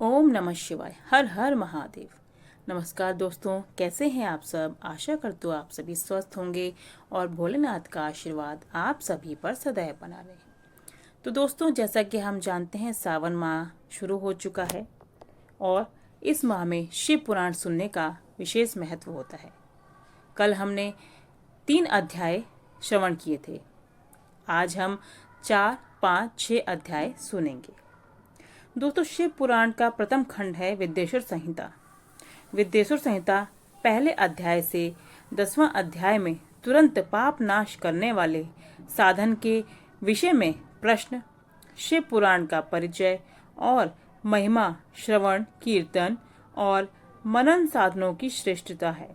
ओम नमः शिवाय। हर हर महादेव। नमस्कार दोस्तों, कैसे हैं आप सब। आशा करती हूँ आप सभी स्वस्थ होंगे और भोलेनाथ का आशीर्वाद आप सभी पर सदैव बना रहे। तो दोस्तों, जैसा कि हम जानते हैं सावन माह शुरू हो चुका है और इस माह में शिव पुराण सुनने का विशेष महत्व होता है। कल हमने 3 अध्याय श्रवण किए थे। आज हम 4, 5, 6 अध्याय सुनेंगे। दोस्तों, शिव पुराण का प्रथम खंड है विद्येश्वर संहिता। विद्येश्वर संहिता पहले अध्याय से 10वां अध्याय में तुरंत पाप नाश करने वाले साधन के विषय में प्रश्न, शिव पुराण का परिचय और महिमा, श्रवण, कीर्तन और मनन साधनों की श्रेष्ठता है।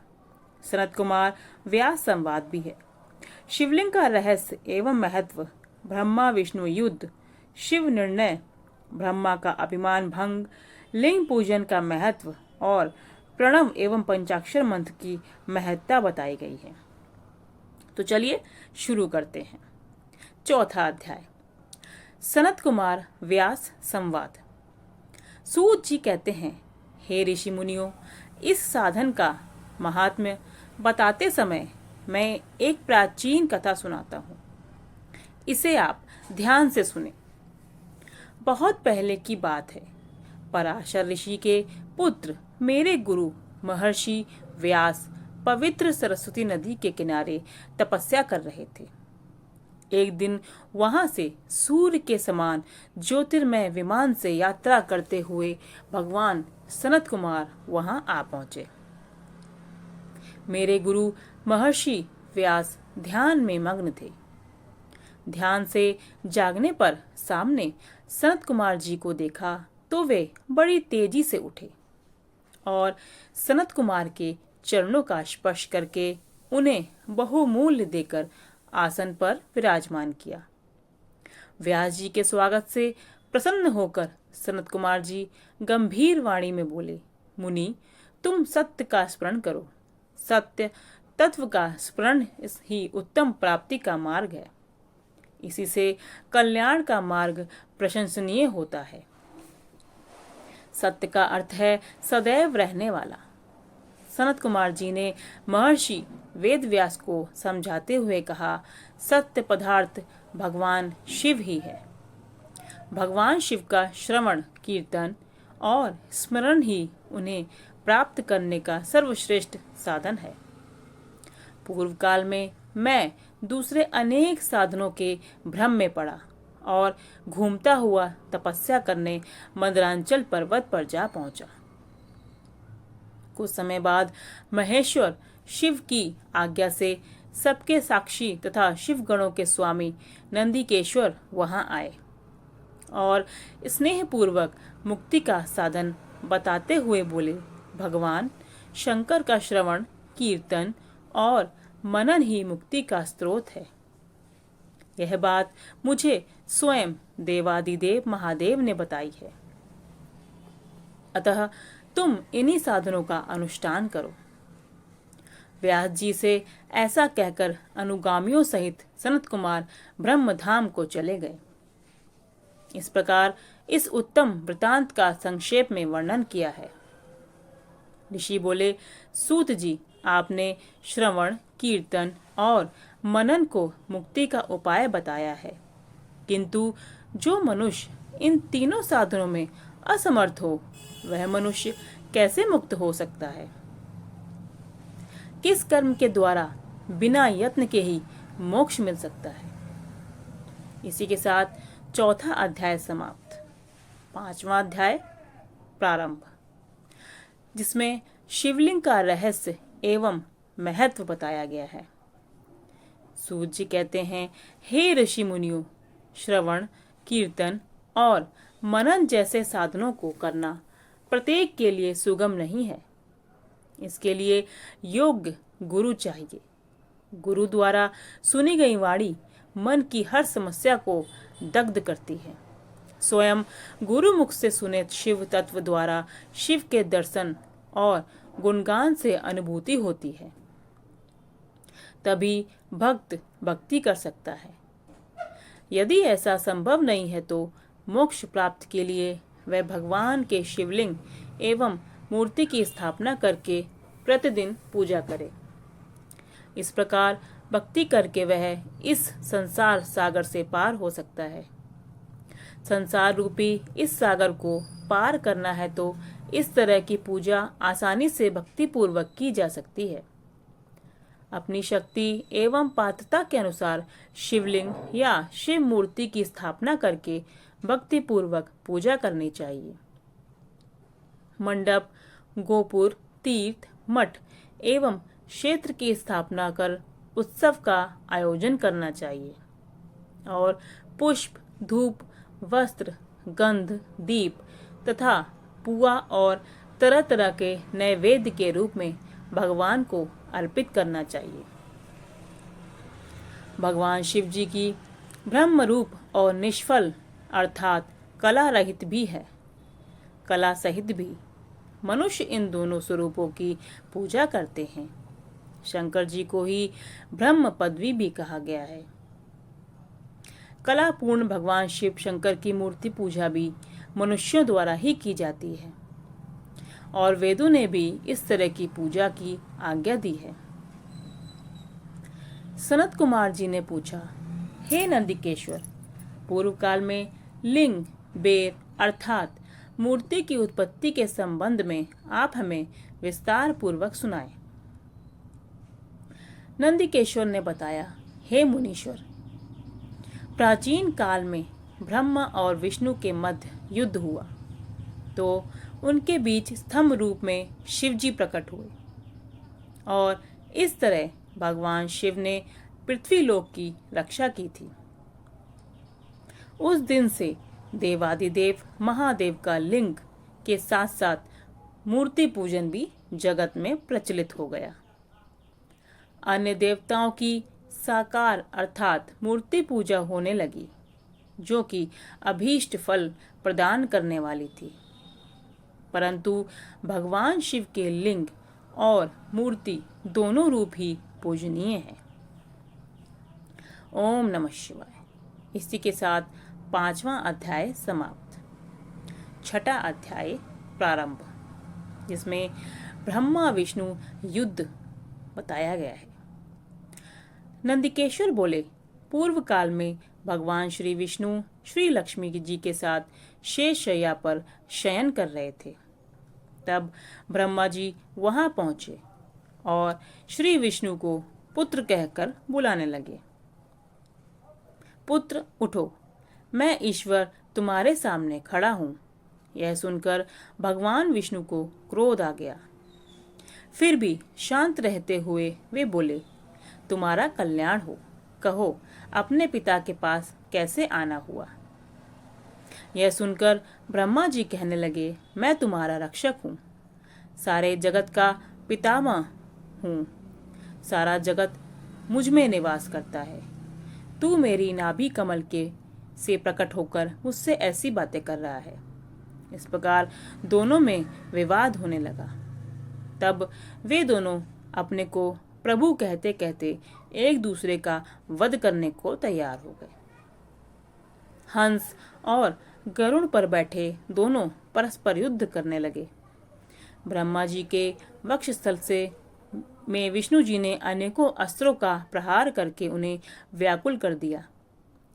सनत कुमार व्यास संवाद भी है। शिवलिंग का रहस्य एवं महत्व, ब्रह्मा विष्णु युद्ध, शिव निर्णय, ब्रह्मा का अभिमान भंग, लिंग पूजन का महत्व और प्रणव एवं पंचाक्षर मंत्र की महत्ता बताई गई है। तो चलिए शुरू करते हैं। चौथा अध्याय, सनत कुमार व्यास संवाद। सूत जी कहते हैं, हे ऋषि मुनियों, इस साधन का महात्म्य बताते समय मैं एक प्राचीन कथा सुनाता हूँ। इसे आप ध्यान से सुने। बहुत पहले की बात है। पराशर ऋषि के पुत्र मेरे गुरु महर्षि व्यास पवित्र सरस्वती नदी के किनारे तपस्या कर रहे थे। एक दिन वहां से सूर्य के समान ज्योतिर्मय विमान से यात्रा करते हुए भगवान सनत कुमार वहां आ पहुंचे। मेरे गुरु महर्षि व्यास ध्यान में मग्न थे। ध्यान से जागने पर सामने सनत कुमार जी को देखा तो वे बड़ी तेजी से उठे और सनत कुमार के चरणों का स्पर्श करके उन्हें बहुमूल्य देकर आसन पर विराजमान किया। व्यास जी के स्वागत से प्रसन्न होकर सनत कुमार जी गंभीर वाणी में बोले, मुनि, तुम सत्य का स्मरण करो। सत्य तत्व का स्मरण ही उत्तम प्राप्ति का मार्ग है। इसी से कल्याण का मार्ग प्रशंसनीय होता है। सत्य का अर्थ है सदैव रहने वाला। सनत कुमार जी ने महर्षि वेद व्यास को समझाते हुए कहा, सत्य पदार्थ भगवान शिव ही है। भगवान शिव का श्रवण, कीर्तन और स्मरण ही उन्हें प्राप्त करने का सर्वश्रेष्ठ साधन है। पूर्व काल में मैं दूसरे अनेक साधनों के भ्रम में पड़ा और घूमता हुआ तपस्या करने मदरांचल पर्वत पर जा पहुंचा। कुछ समय बाद महेश्वर शिव की आज्ञा से सबके साक्षी तथा शिव गणों के स्वामी नंदिकेश्वर वहां आए और स्नेह पूर्वक मुक्ति का साधन बताते हुए बोले, भगवान शंकर का श्रवण, कीर्तन और मनन ही मुक्ति का स्रोत है। यह बात मुझे स्वयं देवादिदेव महादेव ने बताई है। अतः तुम इन्हीं साधनों का अनुष्ठान करो। व्यास जी से ऐसा कहकर अनुगामियों सहित सनत कुमार ब्रह्मधाम को चले गए। इस प्रकार इस उत्तम वृतांत का संक्षेप में वर्णन किया है। ऋषि बोले, सूत जी, आपने श्रवण, कीर्तन और मनन को मुक्ति का उपाय बताया है, किंतु जो मनुष्य इन तीनों साधनों में असमर्थ हो, वह मनुष्य कैसे मुक्त हो सकता है? किस कर्म के द्वारा बिना यत्न के ही मोक्ष मिल सकता है? इसी के साथ चौथा अध्याय समाप्त। 5वां अध्याय प्रारंभ, जिसमें शिवलिंग का रहस्य एवं महत्व बताया गया है। सूत जी कहते हैं, हे ऋषि मुनियों, श्रवण, कीर्तन और मनन जैसे साधनों को करना प्रत्येक के लिए सुगम नहीं है। इसके लिए योग्य गुरु चाहिए। गुरु द्वारा सुनी गई वाणी मन की हर समस्या को दग्ध करती है। स्वयं गुरु मुख से सुने शिव तत्व द्वारा शिव के दर्शन और गुणगान से अनुभूति होती है। तभी भक्त भक्ति कर सकता है। यदि ऐसा संभव नहीं है तो मोक्ष प्राप्त के लिए वह भगवान के शिवलिंग एवं मूर्ति की स्थापना करके प्रतिदिन पूजा करे। इस प्रकार भक्ति करके वह इस संसार सागर से पार हो सकता है। संसार रूपी इस सागर को पार करना है तो इस तरह की पूजा आसानी से भक्ति पूर्वक की जा सकती है। अपनी शक्ति एवं पात्रता के अनुसार शिवलिंग या शिव मूर्ति की स्थापना करके भक्ति पूर्वक पूजा करनी चाहिए। मंडप, गोपुर, तीर्थ, मठ एवं क्षेत्र की स्थापना कर उत्सव का आयोजन करना चाहिए और पुष्प, धूप, वस्त्र, गंध, दीप तथा पुआ और तरह तरह के नैवेद्य के रूप में भगवान को अर्पित करना चाहिए। भगवान शिव जी की ब्रह्म रूप और निष्फल अर्थात कला रहित भी है, कला सहित भी। मनुष्य इन दोनों स्वरूपों की पूजा करते हैं। शंकर जी को ही ब्रह्म पदवी भी कहा गया है। कलापूर्ण भगवान शिव शंकर की मूर्ति पूजा भी मनुष्यों द्वारा ही की जाती है और वेदों ने भी इस तरह की पूजा की आज्ञा दी है। सनत कुमार जी ने पूछा, हे नंदिकेश्वर, पूर्व काल में लिंग, बेर अर्थात मूर्ति की उत्पत्ति के संबंध में आप हमें विस्तार पूर्वक सुनाएं। नंदिकेश्वर ने बताया, हे मुनीश्वर, प्राचीन काल में ब्रह्मा और विष्णु के मध्य युद्ध हुआ तो उनके बीच स्तंभ रूप में शिवजी प्रकट हुए और इस तरह भगवान शिव ने पृथ्वीलोक की रक्षा की थी। उस दिन से देवादिदेव महादेव का लिंग के साथ साथ मूर्ति पूजन भी जगत में प्रचलित हो गया। अन्य देवताओं की साकार अर्थात मूर्ति पूजा होने लगी, जो कि अभीष्ट फल प्रदान करने वाली थी, परंतु भगवान शिव के लिंग और मूर्ति दोनों रूप ही पूजनीय है। ओम नमः शिवाय। इसी के साथ 5वां अध्याय समाप्त। 6ठा अध्याय प्रारंभ, जिसमें ब्रह्मा विष्णु युद्ध बताया गया है। नंदिकेश्वर बोले, पूर्व काल में भगवान श्री विष्णु श्री लक्ष्मी जी के साथ शेष शैया पर शयन कर रहे थे। तब ब्रह्मा जी वहां पहुंचे और श्री विष्णु को पुत्र कहकर बुलाने लगे। पुत्र उठो, मैं ईश्वर तुम्हारे सामने खड़ा हूं। यह सुनकर भगवान विष्णु को क्रोध आ गया। फिर भी शांत रहते हुए वे बोले, तुम्हारा कल्याण हो, कहो अपने पिता के पास कैसे आना हुआ। यह सुनकर ब्रह्मा जी कहने लगे, मैं तुम्हारा रक्षक हूँ, सारे जगत का पितामह हूँ, सारा जगत मुझ में निवास करता है। तू मेरी नाभि कमल के से प्रकट होकर मुझसे ऐसी बातें कर रहा है। इस प्रकार दोनों में विवाद होने लगा। तब वे दोनों अपने को प्रभु कहते कहते एक दूसरे का वध करने को तैयार हो गए। हंस और गरुड़ पर बैठे दोनों परस्पर युद्ध करने लगे। ब्रह्मा जी के वक्षस्थल से में विष्णु जी ने अनेकों अस्त्रों का प्रहार करके उन्हें व्याकुल कर दिया।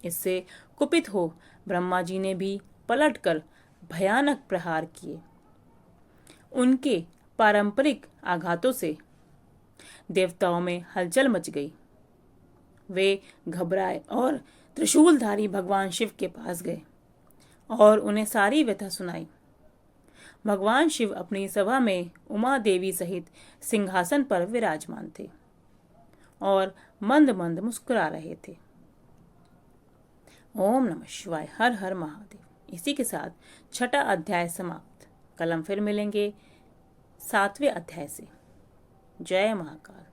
इससे कुपित हो ब्रह्मा जी ने भी पलटकर भयानक प्रहार किए। उनके पारंपरिक आघातों से देवताओं में हलचल मच गई। वे घबराए और त्रिशूलधारी भगवान शिव के पास गए और उन्हें सारी व्यथा सुनाई। भगवान शिव अपनी सभा में उमा देवी सहित सिंहासन पर विराजमान थे और मंद मंद मुस्कुरा रहे थे। ओम नमः शिवाय। हर हर महादेव। इसी के साथ 6ठा अध्याय समाप्त। कल हम फिर मिलेंगे 7वें अध्याय से। जय महाकाल।